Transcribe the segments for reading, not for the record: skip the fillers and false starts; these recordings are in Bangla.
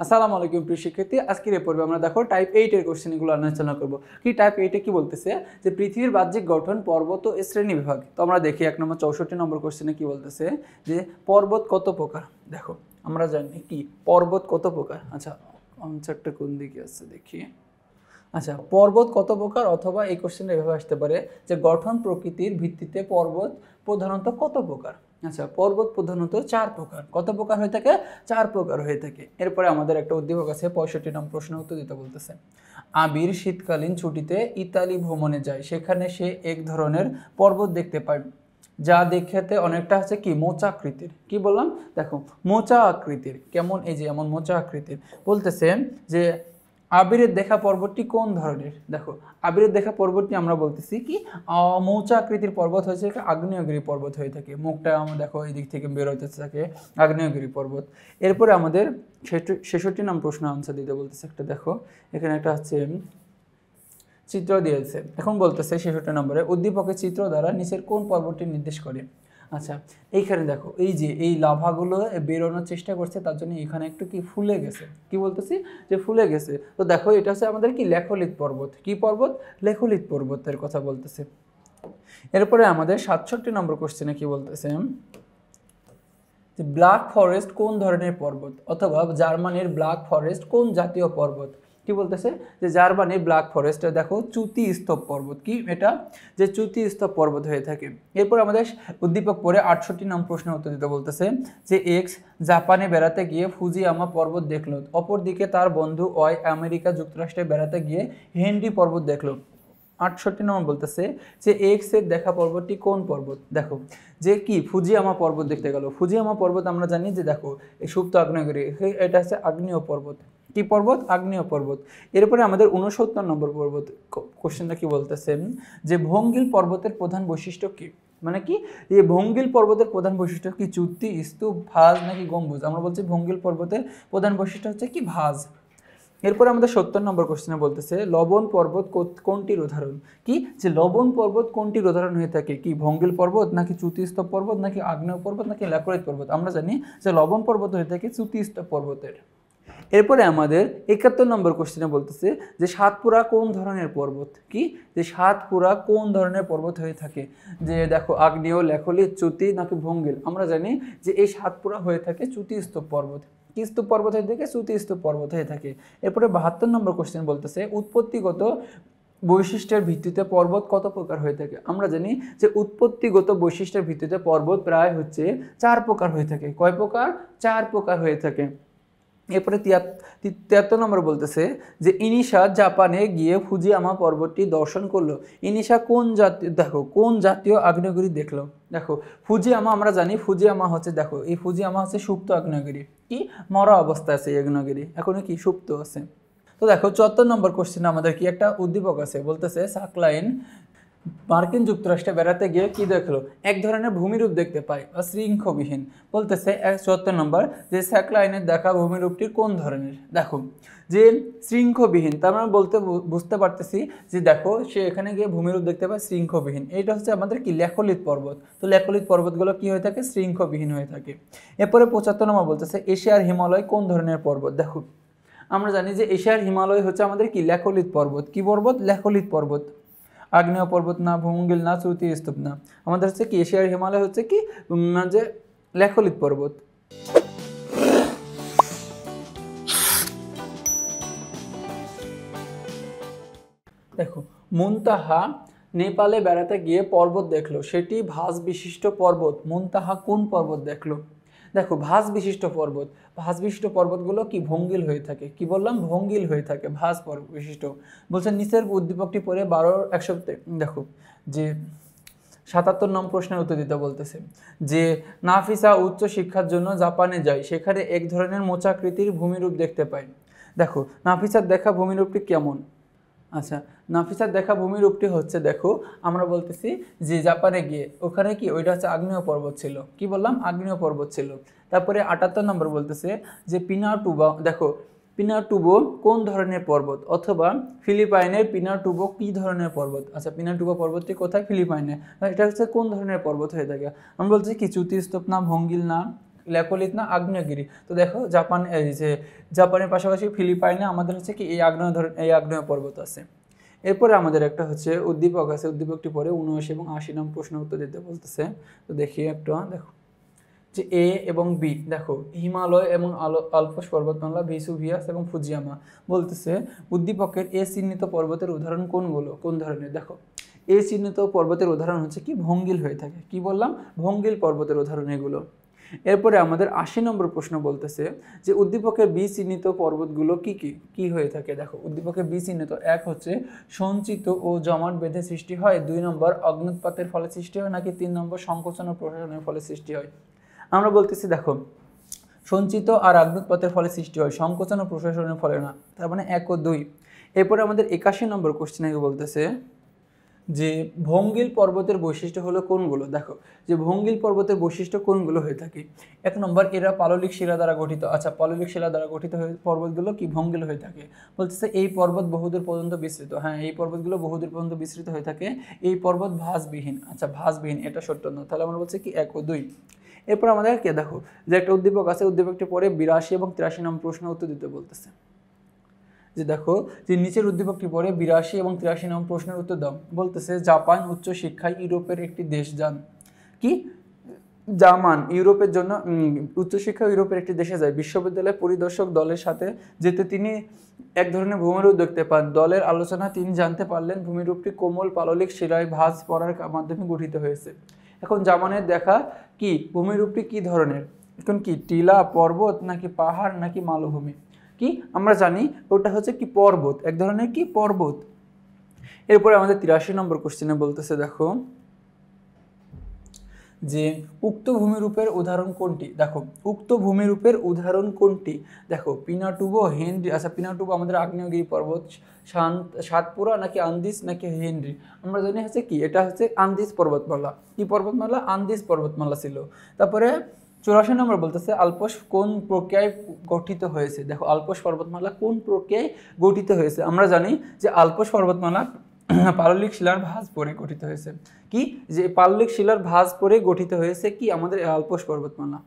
আসসালামু আলাইকুম প্রিয় শিক্ষার্থী, আজকের এই পর্বে আমরা দেখো টাইপ 8 এর কোশ্চেনগুলো আলোচনা করব। কি টাইপ 8 এ কি বলতেছে যে পৃথিবীর বাহ্যিক গঠন, পর্বত ও শ্রেণী বিভাগ। তো আমরা দেখি 1 নম্বর 64 নম্বর কোশ্চেনে কি বলতেছে যে পর্বত কত প্রকার। দেখো আমরা জানি কি পর্বত কত প্রকার। আচ্ছা আনসারটা কোন দিকে আছে দেখি। আচ্ছা পর্বত কত প্রকার, অথবা এই কোশ্চেনটা এভাবে আসতে পারে যে গঠন প্রকৃতির ভিত্তিতে পর্বত প্রধানত কত প্রকার। আচ্ছা পর্বত প্রধানত 4 প্রকার। কত প্রকার হয়ে থাকে? 4 প্রকার হয়ে থাকে। এরপরে আমাদের একটা উদ্দীপক আছে, 65 নম্বর প্রশ্ন উত্তর দিতে বলতেছে। আবির শীতকালীন ছুটিতে ইতালি ভ্রমণে যায়, সেখানে সে এক ধরনের পর্বত দেখতে পায় যা দেখতে অনেকটা আছে কি মোচা আকৃতির। কি বললাম? দেখো মোচা আকৃতির। কেমন? এই যে এমন মোচা আকৃতির। বলতেছে যে আবিরের দেখা পর্বতটি কোন ধরনের। দেখো আবিরের দেখা পর্বতটি আমরা বলতেছি কি মৌচা আকৃতির পর্বত হয়েছে আগ্নেয়গিরি পর্বত হয়ে থাকে। মুখটা আমরা দেখো এই দিক থেকে বের হইতে থাকে আগ্নেয়গিরি পর্বত। এরপরে আমাদের 66 নম্বর প্রশ্ন আনসার দিতে বলতেছে একটা। দেখো এখানে একটা হচ্ছে চিত্র দিয়েছে। এখন বলতেছে 66 নম্বরে উদ্দীপকের চিত্র দ্বারা নিচের কোন পর্বতটি নির্দেশ করে। আচ্ছা এইখানে দেখো এই যে এই লাভাগুলো বেরোনোর চেষ্টা করছে, তার জন্য এখানে একটু কি ফুলে গেছে। কি বলতেছি যে ফুলে গেছে। তো দেখো এটা হচ্ছে আমাদের কি লেখলিত পর্বত। কি পর্বত? লেখলিত পর্বতের কথা বলতেছে। এরপরে আমাদের 67 নম্বর কোশ্চেনে কি বলতেছে যে ব্ল্যাক ফরেস্ট কোন ধরনের পর্বত, অথবা জার্মানির ব্ল্যাক ফরেস্ট কোন জাতীয় পর্বত। কি বলতেছে যে জার্মানির ব্ল্যাক ফরেস্ট দেখো চ্যুতি স্তূপ পর্বত। কি এটা? যে চ্যুতি স্তূপ পর্বত হয়ে থাকে। এরপর আমাদের উদ্দীপক পরে 68 নম্বর প্রশ্নের উত্তর দিতে বলতেছে যে এক্স জাপানে বেড়াতে গিয়ে ফুজিয়ামা পর্বত দেখলো, অপরদিকে তার বন্ধু ওয়াই আমেরিকা যুক্তরাষ্ট্রে বেড়াতে গিয়ে হেনরি পর্বত দেখলো। 68 নম্বর বলতেছে যে এক্স এর দেখা পর্বতটি কোন পর্বত। দেখো যে কি ফুজিয়ামা পর্বত দেখতে গেল। ফুজিয়ামা পর্বত আমরা জানি যে দেখো এই সুপ্ত আগ্নেয়গিরি, এটা হচ্ছে আগ্নেয় পর্বত। কি পর্বত? আগ্নেয় পর্বত। এরপরে আমাদের 69 নম্বর পর্বত কোশ্চেনটা কি বলতেছে যে ভঙ্গিল পর্বতের প্রধান বৈশিষ্ট্য কি। মানে কি এই ভঙ্গিল পর্বতের প্রধান বৈশিষ্ট্য কি? চুক্তি, স্তূপ, ভাঁজ নাকি গম্বুজ। আমরা বলছি ভঙ্গিল পর্বতের প্রধান বৈশিষ্ট্য হচ্ছে কি ভাঁজ। এরপরে আমাদের 70 নম্বর কোশ্চেনে বলতেছে লবণ পর্বত কোনটির উদাহরণ। কি যে লবণ পর্বত কোনটির উদাহরণ হয়ে থাকে? কি ভঙ্গিল পর্বত নাকি চ্যুতিস্তূপ পর্বত নাকি আগ্নেয় পর্বত নাকি ল্যাকোরাইট পর্বত। আমরা জানি যে লবণ পর্বত হয়ে থাকে চ্যুতিস্তূপ পর্বতের। এরপরে আমাদের 71 নম্বর কোশ্চেনে বলতেছে যে সাতপুরা কোন ধরনের পর্বত। কি যে সাতপুরা কোন ধরনের পর্বত হয়ে থাকে। যে দেখো আগ্নেয়, ল্যাকোলিত, চ্যুতি নাকি ভঙ্গিল। আমরা জানি যে এই সাতপুরা হয়ে থাকে চ্যুতিস্তূপ পর্বত। কি স্তূপ পর্বত হয়ে থাকে? চ্যুতি স্তূপ পর্বত হয়ে থাকে। এরপরে 72 নম্বর কোশ্চেন বলতেছে উৎপত্তিগত বৈশিষ্ট্যের ভিত্তিতে পর্বত কত প্রকার হয়ে থাকে। আমরা জানি যে উৎপত্তিগত বৈশিষ্ট্যের ভিত্তিতে পর্বত প্রায় হচ্ছে 4 প্রকার হয়ে থাকে। কয় প্রকার? 4 প্রকার হয়ে থাকে। এরপরে 73 নম্বর বলতেছে যে ইনিশা জাপানে গিয়ে ফুজিয়ামা পর্বতটি দর্শন করলো। ইনিশা কোন জাতীয়, দেখো কোন জাতীয় আগ্নেয়গিরি দেখলো। দেখো ফুজিয়ামা আমরা জানি ফুজিয়ামা হচ্ছে, দেখো এই ফুজিয়ামা হচ্ছে সুপ্ত আগ্নেয়গিরি। কি মরা অবস্থায় আছে এই আগ্নেয়গিরি, এখনো কি সুপ্ত আছে। তো দেখো 74 নম্বর কোশ্চেনে আমাদের কি একটা উদ্দীপক আছে। বলতেছে সাকলাইন মার্কিন যুক্তরাষ্ট্রে বেড়াতে গিয়ে কি দেখলো? এক ধরনের ভূমিরূপ দেখতে পায় বা শৃঙ্খবিহীন। বলতেছে 74 নম্বর যে স্যাকলাইনের দেখা ভূমিরূপটি কোন ধরনের। দেখো যে শৃঙ্খবিহীন, তার মানে বুঝতে পারতেছি যে দেখো সে এখানে গিয়ে ভূমিরূপ দেখতে পায় শৃঙ্খবিহীন। এটা হচ্ছে আমাদের কি ল্যাকোলিত পর্বত। তো ল্যাকোলিত পর্বতগুলো কি হয়ে থাকে? শৃঙ্খবিহীন হয়ে থাকে। এরপরে 75 নম্বর বলতেছে এশিয়ার হিমালয় কোন ধরনের পর্বত। দেখো আমরা জানি যে এশিয়ার হিমালয় হচ্ছে আমাদের কি ল্যাকোলিত পর্বত। কি পর্বত? ল্যাকোলিত পর্বত। আগ্নেয় পর্বত না, ভঙ্গিল না, চ্যুতি স্তূপ না। আমাদের হচ্ছে কি এশিয়ার হিমালয় হচ্ছে কি যে ল্যাকোলিত পর্বত। দেখো মুনতাহা নেপালে বেড়াতে গিয়ে পর্বত দেখলো, সেটি ভাঁজ বিশিষ্ট পর্বত। মুনতাহা কোন পর্বত দেখলো? দেখো ভাঁজ বিশিষ্ট পর্বত। ভাঁজ বিশিষ্ট পর্বতগুলো কি ভঙ্গিল হয়ে থাকে। কি বললাম? ভঙ্গিল হয়ে থাকে, ভাঁজ বিশিষ্ট। বলছে নিচের উদ্দীপকটি পরে 12 দেখো যে 77 নম্বর প্রশ্নের উত্তর দিতে বলতেছে যে নাফিসা উচ্চ শিক্ষার জন্য জাপানে যায়, সেখানে এক ধরনের মোচাকৃতির ভূমিরূপ দেখতে পায়। দেখো নাফিসার দেখা ভূমিরূপটি কেমন। আচ্ছা নাফিসার দেখা ভূমিরূপটি হচ্ছে, দেখো আমরা বলতেছি যে জাপানে গিয়ে ওখানে কি ওইটা হচ্ছে আগ্নেয় পর্বত ছিল। কি বললাম? আগ্নেয় পর্বত ছিল। তারপরে 78 নম্বর বলতেছে যে পিনাটুবা, দেখো পিনাটুবো কোন ধরনের পর্বত, অথবা ফিলিপাইনের পিনাটুবো কি ধরনের পর্বত। আচ্ছা পিনাটুবো পর্বতটি কোথায়? ফিলিপাইনে। এটা হচ্ছে কোন ধরনের পর্বত হয়ে থাকে। আমরা বলছি কি চ্যুতি স্তূপ না, ভঙ্গিল না, ল্যাকোলিথ না আগ্নেয়গিরি। তো দেখো জাপান, এই যে জাপানের পাশাপাশি ফিলিপাইনে আমাদের হচ্ছে কি এই আগ্নেয় পর্বত আছে। এরপরে আমাদের একটা হচ্ছে উদ্দীপক আছে, উদ্দীপকটি পরে 79 এবং 80 নং প্রশ্ন উত্তর দিতে বলতেছে। তো দেখি একটু, দেখো যে এ এবং বি, দেখো হিমালয় এবং আল্পস পর্বতমালা, ভেসুভিয়াস এবং ফুজিয়ামা। বলতেছে উদ্দীপকের এ চিহ্নিত পর্বতের উদাহরণ কোনগুলো, কোন ধরনের। দেখো এ চিহ্নিত পর্বতের উদাহরণ হচ্ছে কি ভঙ্গিল হয়ে থাকে। কি বললাম, ভঙ্গিল পর্বতের উদাহরণ এগুলো। এরপরে আমাদের 80 নম্বর প্রশ্ন বলতেছে যে উদ্দীপকের বি চিহ্নিত পর্বতগুলো কি কি কি হয়ে থাকে। দেখো উদ্দীপকের বি চিহ্নিত, এক হচ্ছে সঞ্চিত ও জমাট বেঁধে সৃষ্টি হয়, 2 নম্বর অগ্নুৎপাতের ফলে সৃষ্টি হয়, নাকি 3 নম্বর সংকোচন ও প্রসারণের ফলে সৃষ্টি হয়। আমরা বলতেছি দেখো সঞ্চিত আর অগ্নুৎপাতের ফলে সৃষ্টি হয়, সংকোচন ও প্রসারণের ফলে না, তার মানে 1 ও 2। এরপরে আমাদের 81 নম্বর কোশ্চেনে বলতেছে যে ভঙ্গিল পর্বতের বৈশিষ্ট্য হলো কোনগুলো। দেখো যে ভঙ্গিল পর্বতের বৈশিষ্ট্য কোনগুলো হয়ে থাকে। 1 নম্বর এরা পাললিক শিলা দ্বারা গঠিত। আচ্ছা, পাললিক শিলা দ্বারা গঠিত হয়ে পর্বতগুলো কি ভঙ্গিল হয়ে থাকে। বলতেছে এই পর্বত বহুদূর পর্যন্ত বিস্তৃত। হ্যাঁ, এই পর্বতগুলো বহুদূর পর্যন্ত বিস্তৃত হয়ে থাকে। এই পর্বত ভাঁজবিহীন। আচ্ছা, ভাঁজবিহীন এটা সত্য না, তাহলে আমরা বলছি কি 1 ও 2। এরপর আমাদের কে দেখো যে একটা উদ্দীপক আছে, উদ্দীপকটি পরে 82 এবং 83 নম্বর প্রশ্ন উত্তর দিতে বলতেছে। যে দেখো যে নিচের উদ্দীপকটি পরে 82 এবং 83 নম্বর প্রশ্নের উত্তর দাও। বলতেছে জাপান উচ্চ শিক্ষায় ইউরোপের একটি দেশ যান। কি জামান ইউরোপের জন্য উচ্চশিক্ষা ইউরোপের একটি দেশে যায়। বিশ্ববিদ্যালয় পরিদর্শক দলের সাথে যেতে তিনি এক ধরনের ভূমিরূপ দেখতে পান। দলের আলোচনা তিনি জানতে পারলেন ভূমিরূপটি কোমল পাললিক শিলায় ভাঁজ পড়ার মাধ্যমে গঠিত হয়েছে। এখন জামানের দেখা কি ভূমিরূপটি কি ধরনের, এখন কি টিলা, পর্বত, নাকি পাহাড়, নাকি মালভূমি। কি আমরা জানি ওটা হচ্ছে কি পর্বত, এক ধরনের কি পর্বত। এরপরে আমাদের 83 নম্বর কোশ্চেনে বলতেছে দেখো যে উক্ত ভূমিরূপের উদাহরণ কোনটি। দেখো উক্ত ভূমিরূপের উদাহরণ কোনটি। দেখো পিনাটুবো, হেনরি। আচ্ছা, পিনাটুবো আমাদের আগ্নেয়গিরি পর্বত, সাতপুরা, নাকি আন্দিজ, নাকি হেনরি। আমরা জানি হচ্ছে কি এটা হচ্ছে আন্দিজ পর্বতমালা। কি পর্বতমালা, আন্দিজ পর্বতমালা ছিল। তারপরে 84 নম্বর বলতেছে আল্পস কোন প্রক্রিয়ায় গঠিত হয়েছে। দেখো আল্পস পর্বতমালা কোন প্রক্রিয়ায় গঠিত হয়েছে। আমরা জানি যে আল্পস পর্বতমালা পাললিক শিলার ভাঁজ পরে গঠিত হয়েছে। কি যে পাললিক শিলার ভাঁজ পরে গঠিত হয়েছে কি আমাদের আল্পস পর্বতমালা।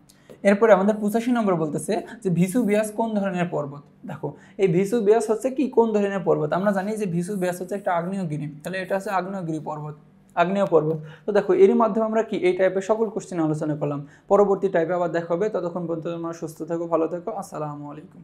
এরপরে আমাদের 85 নম্বর বলতেছে যে ভেসুভিয়াস কোন ধরনের পর্বত। দেখো এই ভেসুভিয়াস হচ্ছে কি কোন ধরনের পর্বত। আমরা জানি যে ভেসুভিয়াস হচ্ছে একটা আগ্নেয়গিরি, তাহলে এটা হচ্ছে আগ্নেয়গিরি পর্বত, আগ্নেয় পর্বত। তো দেখো এরই মাধ্যমে আমরা কি এই টাইপের সকল কোশ্চেন আলোচনা করলাম। পরবর্তী টাইপে আবার দেখা হবে, ততক্ষণ পর্যন্ত তোমরা সুস্থ থাকো, ভালো থাকো, আসসালামু আলাইকুম।